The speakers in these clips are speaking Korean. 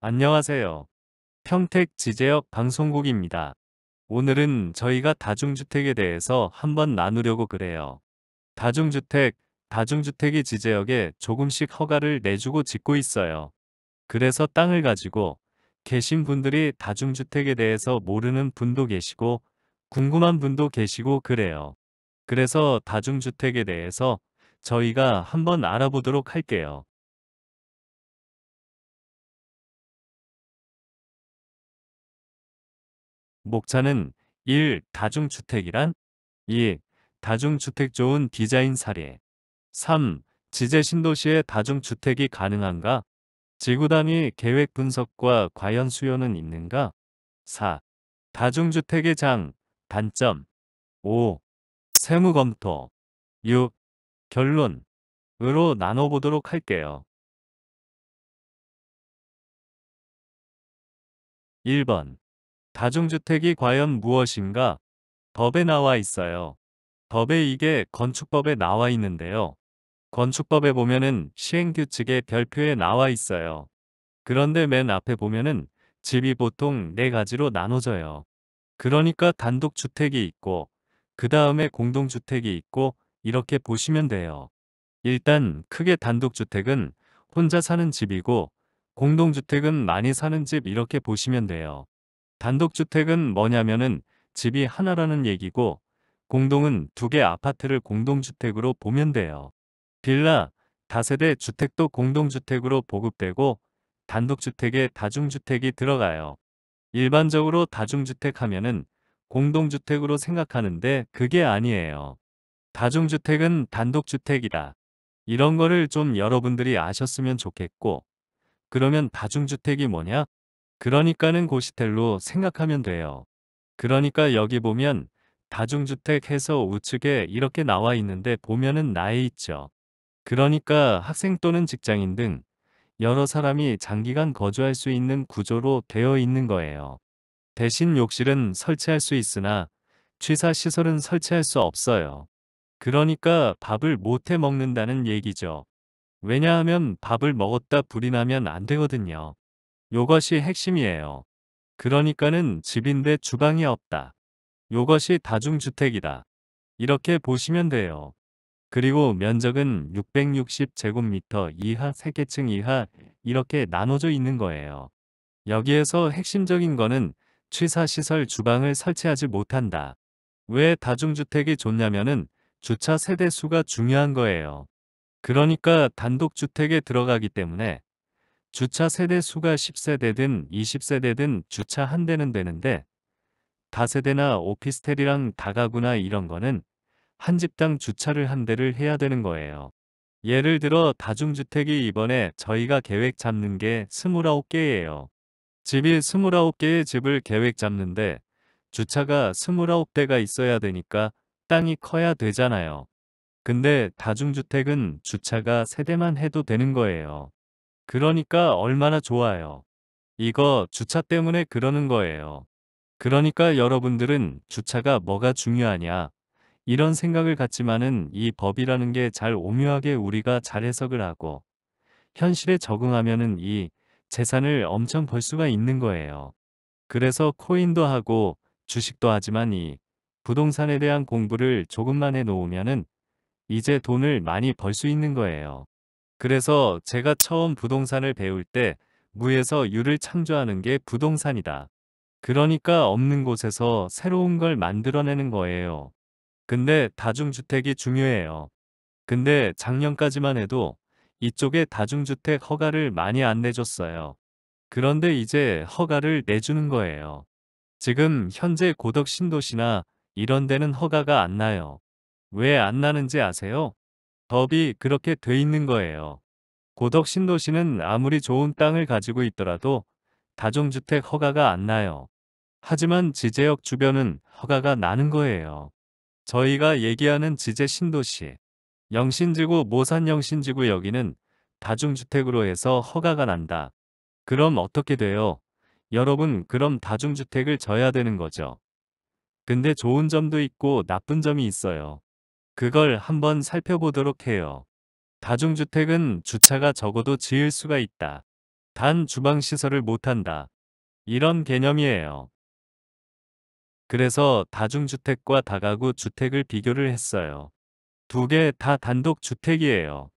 안녕하세요. 평택 지제역 방송국입니다. 오늘은 저희가 다중주택에 대해서 한번 나누려고 그래요. 다중주택, 다중주택이 지제역에 조금씩 허가를 내주고 짓고 있어요. 그래서 땅을 가지고 계신 분들이 다중주택에 대해서 모르는 분도 계시고 궁금한 분도 계시고 그래요. 그래서 다중주택에 대해서 저희가 한번 알아보도록 할게요. 목차는 1. 다중주택이란 2. 다중주택 좋은 디자인 사례 3. 지제 신도시의 다중주택이 가능한가? 지구 단위 계획 분석과 과연 수요는 있는가? 4. 다중주택의 장, 단점 5. 세무 검토 6. 결론으로 나눠보도록 할게요. 1번. 다중주택이 과연 무엇인가? 법에 나와 있어요. 법에 이게 건축법에 나와 있는데요. 건축법에 보면은 시행규칙의 별표에 나와 있어요. 그런데 맨 앞에 보면은 집이 보통 네 가지로 나눠져요. 그러니까 단독주택이 있고 그 다음에 공동주택이 있고 이렇게 보시면 돼요. 일단 크게 단독주택은 혼자 사는 집이고 공동주택은 많이 사는 집 이렇게 보시면 돼요. 단독주택은 뭐냐면은 집이 하나라는 얘기고 공동은 두 개 아파트를 공동주택으로 보면 돼요. 빌라, 다세대 주택도 공동주택으로 보급되고 단독주택에 다중주택이 들어가요. 일반적으로 다중주택 하면은 공동주택으로 생각하는데 그게 아니에요. 다중주택은 단독주택이다. 이런 거를 좀 여러분들이 아셨으면 좋겠고, 그러면 다중주택이 뭐냐? 그러니까는 고시텔로 생각하면 돼요. 그러니까 여기 보면 다중주택 해서 우측에 이렇게 나와 있는데 보면은 나에 있죠. 그러니까 학생 또는 직장인 등 여러 사람이 장기간 거주할 수 있는 구조로 되어 있는 거예요. 대신 욕실은 설치할 수 있으나 취사 시설은 설치할 수 없어요. 그러니까 밥을 못해 먹는다는 얘기죠. 왜냐하면 밥을 먹었다 불이 나면 안 되거든요. 요것이 핵심이에요. 그러니까는 집인데 주방이 없다. 요것이 다중주택이다. 이렇게 보시면 돼요. 그리고 면적은 660제곱미터 이하 3개층 이하 이렇게 나눠져 있는 거예요. 여기에서 핵심적인 거는 취사시설 주방을 설치하지 못한다. 왜 다중주택이 좋냐면은 주차 세대 수가 중요한 거예요. 그러니까 단독주택에 들어가기 때문에 주차 세대 수가 10세대든 20세대든 주차 한 대는 되는데 다세대나 오피스텔이랑 다가구나 이런 거는 한 집당 주차를 한 대를 해야 되는 거예요. 예를 들어 다중주택이 이번에 저희가 계획 잡는 게 29개예요. 집이 29개의 집을 계획 잡는데 주차가 29대가 있어야 되니까 땅이 커야 되잖아요. 근데 다중주택은 주차가 3대만 해도 되는 거예요. 그러니까 얼마나 좋아요. 이거 주차 때문에 그러는 거예요. 그러니까 여러분들은 주차가 뭐가 중요하냐 이런 생각을 갖지만은 이 법이라는 게 잘 오묘하게 우리가 잘 해석을 하고 현실에 적응하면은 이 재산을 엄청 벌 수가 있는 거예요. 그래서 코인도 하고 주식도 하지만 이 부동산에 대한 공부를 조금만 해 놓으면은 이제 돈을 많이 벌 수 있는 거예요. 그래서 제가 처음 부동산을 배울 때 무에서 유를 창조하는 게 부동산이다. 그러니까 없는 곳에서 새로운 걸 만들어내는 거예요. 근데 다중주택이 중요해요. 근데 작년까지만 해도 이쪽에 다중주택 허가를 많이 안 내줬어요. 그런데 이제 허가를 내주는 거예요. 지금 현재 고덕 신도시나 이런 데는 허가가 안 나요. 왜 안 나는지 아세요? 법이 그렇게 돼 있는 거예요. 고덕 신도시는 아무리 좋은 땅을 가지고 있더라도 다중주택 허가가 안 나요. 하지만 지제역 주변은 허가가 나는 거예요. 저희가 얘기하는 지제 신도시, 영신지구 모산 영신지구 여기는 다중주택으로 해서 허가가 난다. 그럼 어떻게 돼요? 여러분 그럼 다중주택을 져야 되는 거죠. 근데 좋은 점도 있고 나쁜 점이 있어요. 그걸 한번 살펴보도록 해요. 다중주택은 주차가 적어도 지을 수가 있다. 단 주방 시설을 못한다. 이런 개념이에요. 그래서 다중주택과 다가구 주택을 비교를 했어요. 두 개 다 단독주택이에요.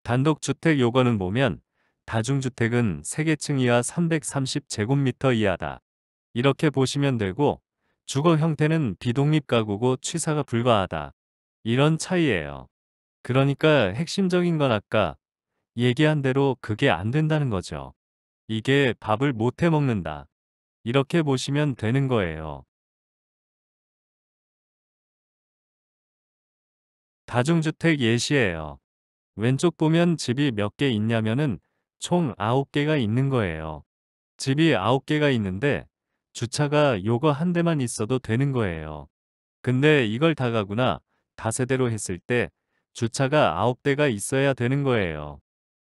단독주택 요건은 보면 다중주택은 3개층 이하 330제곱미터 이하다. 이렇게 보시면 되고 주거 형태는 비독립 가구고 취사가 불가하다. 이런 차이예요. 그러니까 핵심적인 건 아까 얘기한 대로 그게 안 된다는 거죠. 이게 밥을 못 해 먹는다. 이렇게 보시면 되는 거예요. 다중주택 예시예요. 왼쪽 보면 집이 몇 개 있냐면은 총 9개가 있는 거예요. 집이 9개가 있는데 주차가 요거 한 대만 있어도 되는 거예요. 근데 이걸 다가구나 다세대로 했을 때 주차가 9대가 있어야 되는 거예요.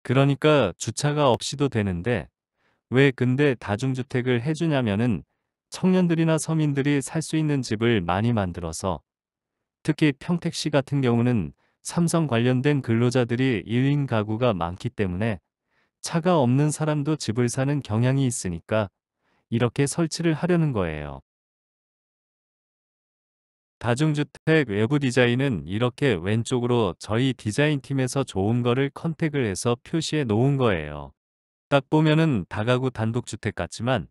그러니까 주차가 없이도 되는데 왜 근데 다중주택을 해주냐면은 청년들이나 서민들이 살 수 있는 집을 많이 만들어서 특히 평택시 같은 경우는 삼성 관련된 근로자들이 1인 가구가 많기 때문에 차가 없는 사람도 집을 사는 경향이 있으니까 이렇게 설치를 하려는 거예요. 다중주택 외부 디자인은 이렇게 왼쪽으로 저희 디자인팀에서 좋은 거를 컨택을 해서 표시해 놓은 거예요. 딱 보면은 다가구 단독주택 같지만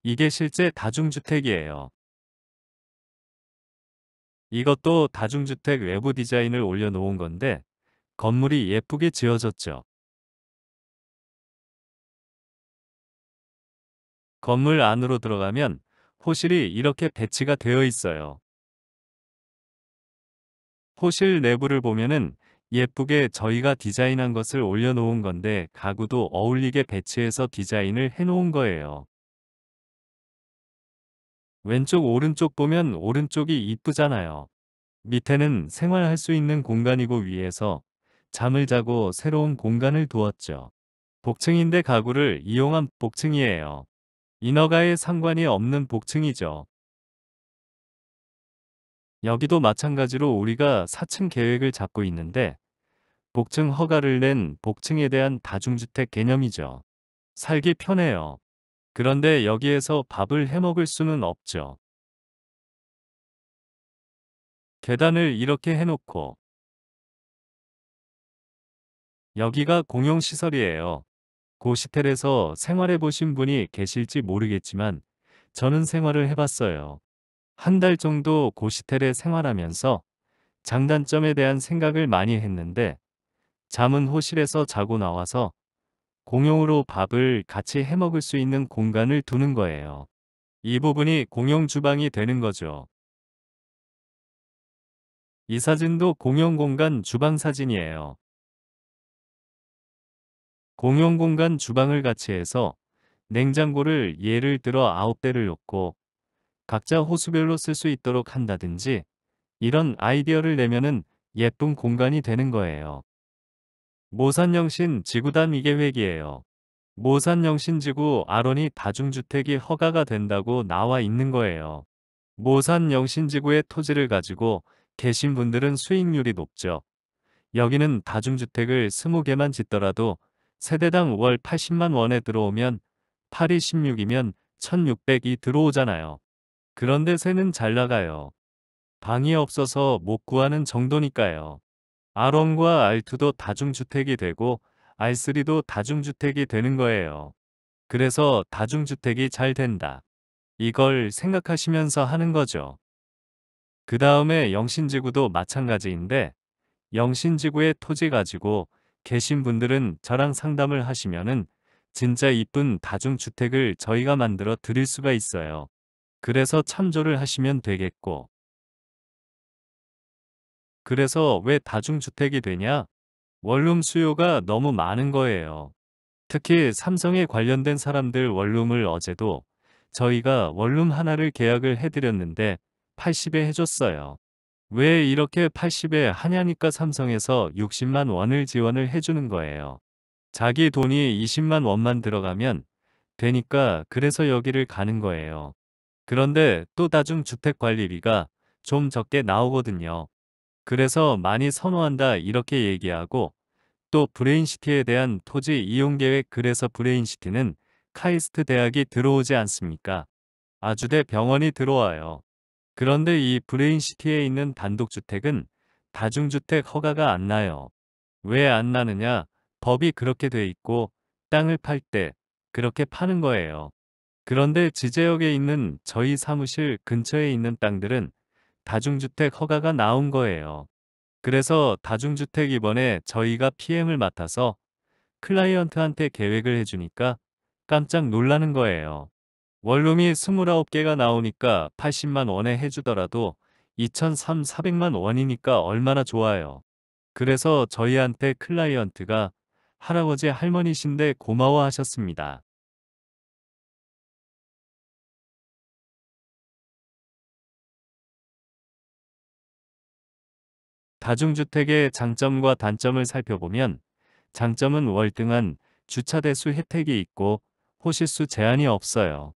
이게 실제 다중주택이에요. 이것도 다중주택 외부 디자인을 올려놓은 건데 건물이 예쁘게 지어졌죠. 건물 안으로 들어가면 호실이 이렇게 배치가 되어 있어요. 호실 내부를 보면은 예쁘게 저희가 디자인한 것을 올려놓은 건데 가구도 어울리게 배치해서 디자인을 해놓은 거예요. 왼쪽 오른쪽 보면 오른쪽이 이쁘잖아요. 밑에는 생활할 수 있는 공간이고 위에서 잠을 자고 새로운 공간을 두었죠. 복층인데 가구를 이용한 복층이에요. 인허가에 상관이 없는 복층이죠. 여기도 마찬가지로 우리가 4층 계획을 잡고 있는데 복층 허가를 낸 복층에 대한 다중주택 개념이죠. 살기 편해요. 그런데 여기에서 밥을 해 먹을 수는 없죠. 계단을 이렇게 해놓고 여기가 공용시설이에요. 고시텔에서 생활해 보신 분이 계실지 모르겠지만 저는 생활을 해봤어요. 한 달 정도 고시텔에 생활하면서 장단점에 대한 생각을 많이 했는데 잠은 호실에서 자고 나와서 공용으로 밥을 같이 해 먹을 수 있는 공간을 두는 거예요. 이 부분이 공용 주방이 되는 거죠. 이 사진도 공용 공간 주방 사진이에요. 공용 공간 주방을 같이 해서 냉장고를 예를 들어 9대를 놓고 각자 호수별로 쓸 수 있도록 한다든지 이런 아이디어를 내면은 예쁜 공간이 되는 거예요. 모산영신 지구단 미계획이에요. 모산영신지구 아론이 다중주택이 허가가 된다고 나와 있는 거예요. 모산영신지구의 토지를 가지고 계신 분들은 수익률이 높죠. 여기는 다중주택을 20개만 짓더라도 세대당 월 80만 원에 들어오면 8이 16이면 1600이 들어오잖아요. 그런데 세는 잘 나가요. 방이 없어서 못 구하는 정도니까요. R1과 R2도 다중주택이 되고 R3도 다중주택이 되는 거예요. 그래서 다중주택이 잘 된다. 이걸 생각하시면서 하는 거죠. 그 다음에 영신지구도 마찬가지인데 영신지구의 토지 가지고 계신 분들은 저랑 상담을 하시면은 진짜 이쁜 다중주택을 저희가 만들어 드릴 수가 있어요. 그래서 참조를 하시면 되겠고. 그래서 왜 다중주택이 되냐? 원룸 수요가 너무 많은 거예요. 특히 삼성에 관련된 사람들 원룸을 어제도 저희가 원룸 하나를 계약을 해드렸는데 80에 해줬어요. 왜 이렇게 80에 하냐니까 삼성에서 60만 원을 지원을 해주는 거예요. 자기 돈이 20만 원만 들어가면 되니까 그래서 여기를 가는 거예요. 그런데 또 다중주택관리비가 좀 적게 나오거든요. 그래서 많이 선호한다 이렇게 얘기하고 또 브레인시티에 대한 토지 이용 계획 그래서 브레인시티는 카이스트 대학이 들어오지 않습니까? 아주대 병원이 들어와요. 그런데 이 브레인시티에 있는 단독주택은 다중주택 허가가 안 나요. 왜 안 나느냐? 법이 그렇게 돼 있고 땅을 팔 때 그렇게 파는 거예요. 그런데 지제역에 있는 저희 사무실 근처에 있는 땅들은 다중주택 허가가 나온 거예요. 그래서 다중주택 이번에 저희가 PM을 맡아서 클라이언트한테 계획을 해주니까 깜짝 놀라는 거예요. 원룸이 29개가 나오니까 80만 원에 해주더라도 2,300~400만 원이니까 얼마나 좋아요. 그래서 저희한테 클라이언트가 할아버지 할머니신데 고마워하셨습니다. 다중주택의 장점과 단점을 살펴보면 장점은 월등한 주차 대수 혜택이 있고 호실수 제한이 없어요.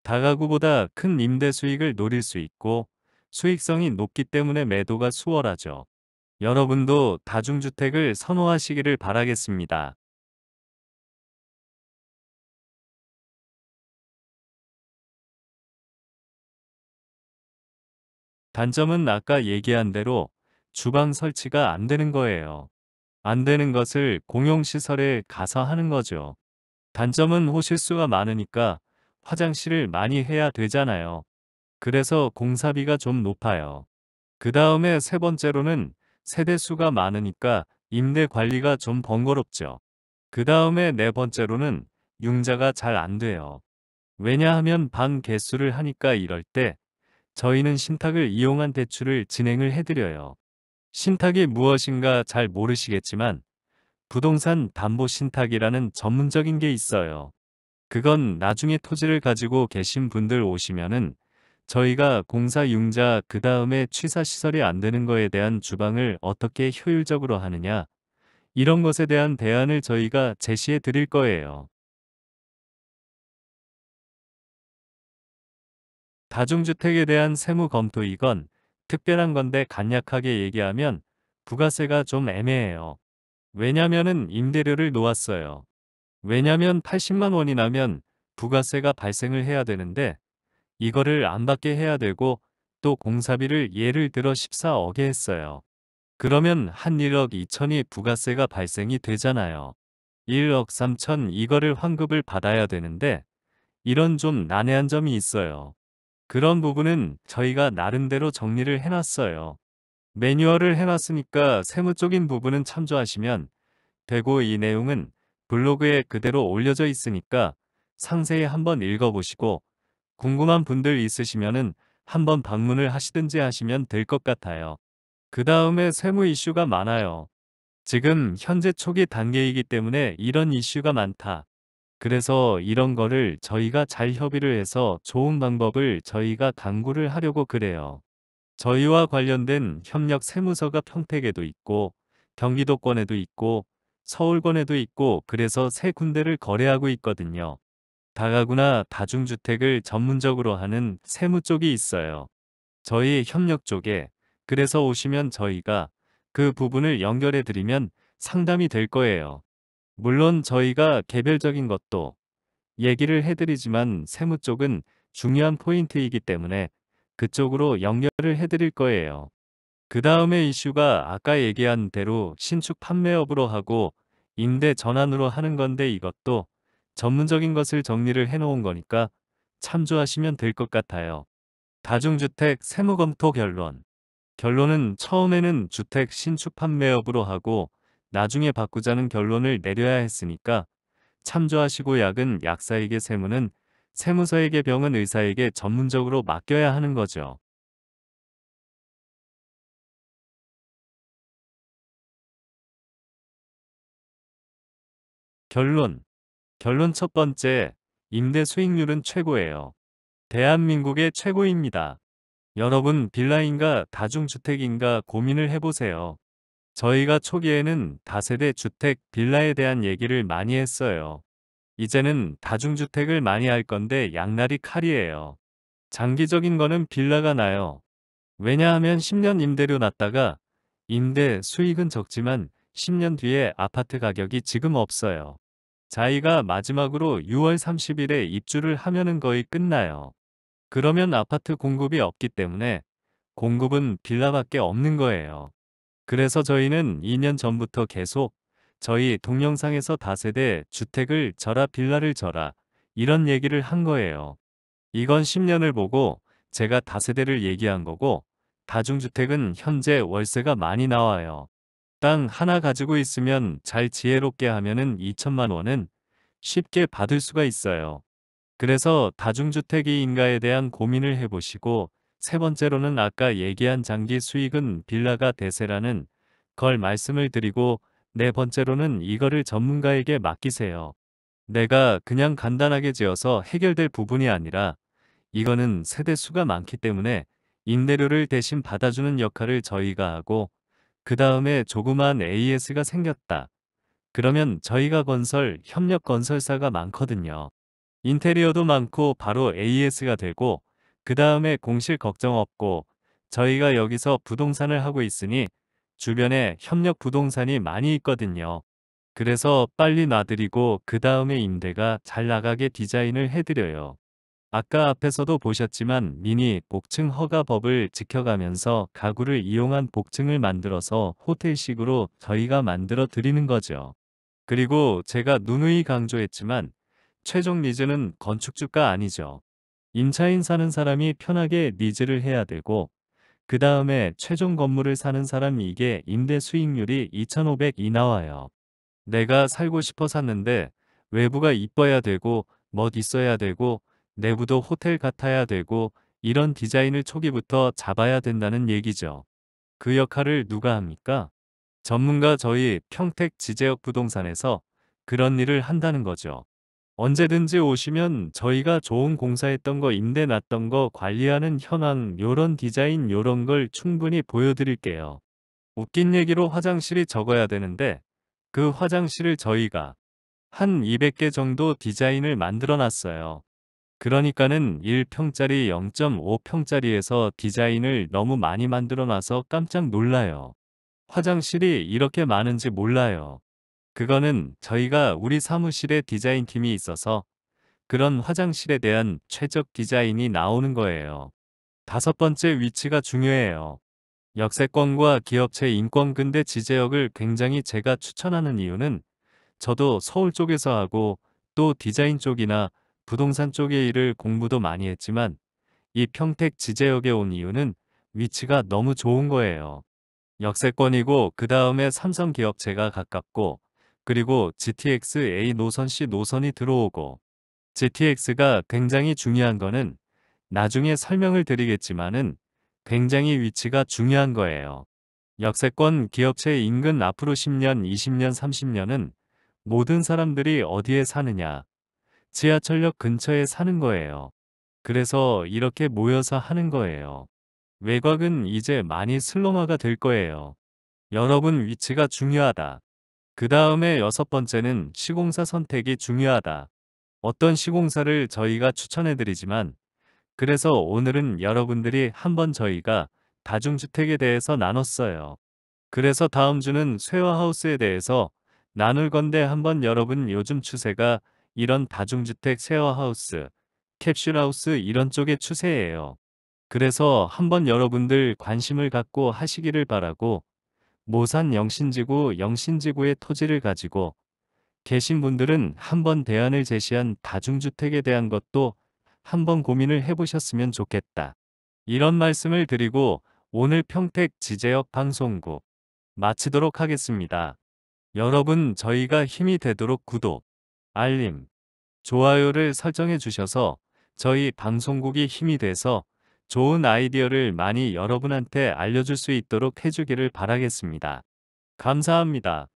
다가구보다 큰 임대 수익을 노릴 수 있고 수익성이 높기 때문에 매도가 수월하죠. 여러분도 다중주택을 선호하시기를 바라겠습니다. 단점은 아까 얘기한 대로 주방 설치가 안 되는 거예요. 안 되는 것을 공용시설에 가서 하는 거죠. 단점은 호실수가 많으니까 화장실을 많이 해야 되잖아요. 그래서 공사비가 좀 높아요. 그 다음에 세 번째로는 세대수가 많으니까 임대 관리가 좀 번거롭죠. 그 다음에 네 번째로는 융자가 잘 안 돼요. 왜냐하면 방 개수를 하니까 이럴 때 저희는 신탁을 이용한 대출을 진행을 해드려요. 신탁이 무엇인가 잘 모르시겠지만 부동산 담보 신탁이라는 전문적인 게 있어요. 그건 나중에 토지를 가지고 계신 분들 오시면은 저희가 공사 융자 그 다음에 취사 시설이 안 되는 거에 대한 주방을 어떻게 효율적으로 하느냐 이런 것에 대한 대안을 저희가 제시해 드릴 거예요. 다중주택에 대한 세무 검토 이건 특별한 건데 간략하게 얘기하면 부가세가 좀 애매해요. 왜냐면은 임대료를 놓았어요. 왜냐면 80만 원이 나면 부가세가 발생을 해야 되는데 이거를 안 받게 해야 되고 또 공사비를 예를 들어 14억에 했어요. 그러면 한 1억 2천이 부가세가 발생이 되잖아요. 1억 3천 이거를 환급을 받아야 되는데 이런 좀 난해한 점이 있어요. 그런 부분은 저희가 나름대로 정리를 해놨어요. 매뉴얼을 해놨으니까 세무적인 부분은 참조하시면 되고 이 내용은 블로그에 그대로 올려져 있으니까 상세히 한번 읽어보시고 궁금한 분들 있으시면은 한번 방문을 하시든지 하시면 될 것 같아요. 그 다음에 세무 이슈가 많아요. 지금 현재 초기 단계이기 때문에 이런 이슈가 많다. 그래서 이런 거를 저희가 잘 협의를 해서 좋은 방법을 저희가 강구를 하려고 그래요. 저희와 관련된 협력 세무서가 평택에도 있고 경기도권에도 있고 서울권에도 있고 그래서 세 군데를 거래하고 있거든요. 다가구나 다중주택을 전문적으로 하는 세무 쪽이 있어요. 저희 협력 쪽에 그래서 오시면 저희가 그 부분을 연결해 드리면 상담이 될 거예요. 물론 저희가 개별적인 것도 얘기를 해드리지만 세무 쪽은 중요한 포인트이기 때문에 그쪽으로 연결을 해드릴 거예요. 그 다음에 이슈가 아까 얘기한 대로 신축 판매업으로 하고 임대 전환으로 하는 건데 이것도 전문적인 것을 정리를 해놓은 거니까 참조하시면 될 것 같아요. 다중주택 세무검토 결론. 결론은 처음에는 주택 신축 판매업으로 하고 나중에 바꾸자는 결론을 내려야 했으니까 참조하시고 약은 약사에게 세무는 세무서에게 병은 의사에게 전문적으로 맡겨야 하는 거죠. 결론. 결론 첫 번째. 임대 수익률은 최고예요. 대한민국의 최고입니다. 여러분 빌라인가 다중주택인가 고민을 해보세요. 저희가 초기에는 다세대 주택 빌라에 대한 얘기를 많이 했어요. 이제는 다중주택을 많이 할 건데 양날이 칼이에요. 장기적인 거는 빌라가 나요. 왜냐하면 10년 임대료 놨다가 임대 수익은 적지만 10년 뒤에 아파트 가격이 지금 없어요. 자이가 마지막으로 6월 30일에 입주를 하면은 거의 끝나요. 그러면 아파트 공급이 없기 때문에 공급은 빌라밖에 없는 거예요. 그래서 저희는 2년 전부터 계속 저희 동영상에서 다세대 주택을 져라 빌라를 져라 이런 얘기를 한 거예요. 이건 10년을 보고 제가 다세대를 얘기한 거고 다중주택은 현재 월세가 많이 나와요. 땅 하나 가지고 있으면 잘 지혜롭게 하면은 2천만 원은 쉽게 받을 수가 있어요. 그래서 다중주택이인가에 대한 고민을 해보시고 세 번째로는 아까 얘기한 장기 수익은 빌라가 대세라는 걸 말씀을 드리고 네 번째로는 이거를 전문가에게 맡기세요. 내가 그냥 간단하게 지어서 해결될 부분이 아니라 이거는 세대 수가 많기 때문에 임대료를 대신 받아주는 역할을 저희가 하고 그 다음에 조그만 AS가 생겼다. 그러면 저희가 협력 건설사가 많거든요. 인테리어도 많고 바로 AS가 되고 그 다음에 공실 걱정 없고 저희가 여기서 부동산을 하고 있으니 주변에 협력 부동산이 많이 있거든요. 그래서 빨리 놔드리고 그 다음에 임대가 잘 나가게 디자인을 해드려요. 아까 앞에서도 보셨지만 미니 복층 허가법을 지켜가면서 가구를 이용한 복층을 만들어서 호텔식으로 저희가 만들어 드리는 거죠. 그리고 제가 누누이 강조했지만 최종 니즈는 건축주가 아니죠. 임차인 사는 사람이 편하게 리즈를 해야 되고 그 다음에 최종 건물을 사는 사람이 이게 임대 수익률이 2,500이 나와요. 내가 살고 싶어 샀는데 외부가 이뻐야 되고 멋 있어야 되고 내부도 호텔 같아야 되고 이런 디자인을 초기부터 잡아야 된다는 얘기죠. 그 역할을 누가 합니까? 전문가 저희 평택 지제역 부동산에서 그런 일을 한다는 거죠. 언제든지 오시면 저희가 좋은 공사했던 거 임대 났던 거 관리하는 현황 요런 디자인 요런 걸 충분히 보여드릴게요. 웃긴 얘기로 화장실이 적어야 되는데 그 화장실을 저희가 한 200개 정도 디자인을 만들어 놨어요. 그러니까는 1평짜리 0.5평짜리에서 디자인을 너무 많이 만들어 놔서 깜짝 놀라요. 화장실이 이렇게 많은지 몰라요. 그거는 저희가 우리 사무실에 디자인팀이 있어서 그런 화장실에 대한 최적 디자인이 나오는 거예요. 다섯 번째 위치가 중요해요. 역세권과 기업체 인권 근대 지제역을 굉장히 제가 추천하는 이유는 저도 서울 쪽에서 하고 또 디자인 쪽이나 부동산 쪽의 일을 공부도 많이 했지만 이 평택 지제역에 온 이유는 위치가 너무 좋은 거예요. 역세권이고 그 다음에 삼성 기업체가 가깝고 그리고 GTX A 노선 C 노선이 들어오고 GTX가 굉장히 중요한 거는 나중에 설명을 드리겠지만은 굉장히 위치가 중요한 거예요. 역세권 기업체 인근 앞으로 10년, 20년, 30년은 모든 사람들이 어디에 사느냐? 지하철역 근처에 사는 거예요. 그래서 이렇게 모여서 하는 거예요. 외곽은 이제 많이 슬럼화가 될 거예요. 여러분 위치가 중요하다. 그 다음에 여섯 번째는 시공사 선택이 중요하다. 어떤 시공사를 저희가 추천해드리지만 그래서 오늘은 여러분들이 한번 저희가 다중주택에 대해서 나눴어요. 그래서 다음 주는 쉐어하우스에 대해서 나눌 건데 한번 여러분 요즘 추세가 이런 다중주택 쉐어하우스, 캡슐하우스 이런 쪽의 추세예요. 그래서 한번 여러분들 관심을 갖고 하시기를 바라고 모산 영신지구의 토지를 가지고 계신 분들은 한번 대안을 제시한 다중주택에 대한 것도 한번 고민을 해보셨으면 좋겠다. 이런 말씀을 드리고 오늘 평택 지제역 방송국 마치도록 하겠습니다. 여러분 저희가 힘이 되도록 구독, 알림, 좋아요를 설정해 주셔서 저희 방송국이 힘이 돼서 좋은 아이디어를 많이 여러분한테 알려줄 수 있도록 해주기를 바라겠습니다. 감사합니다.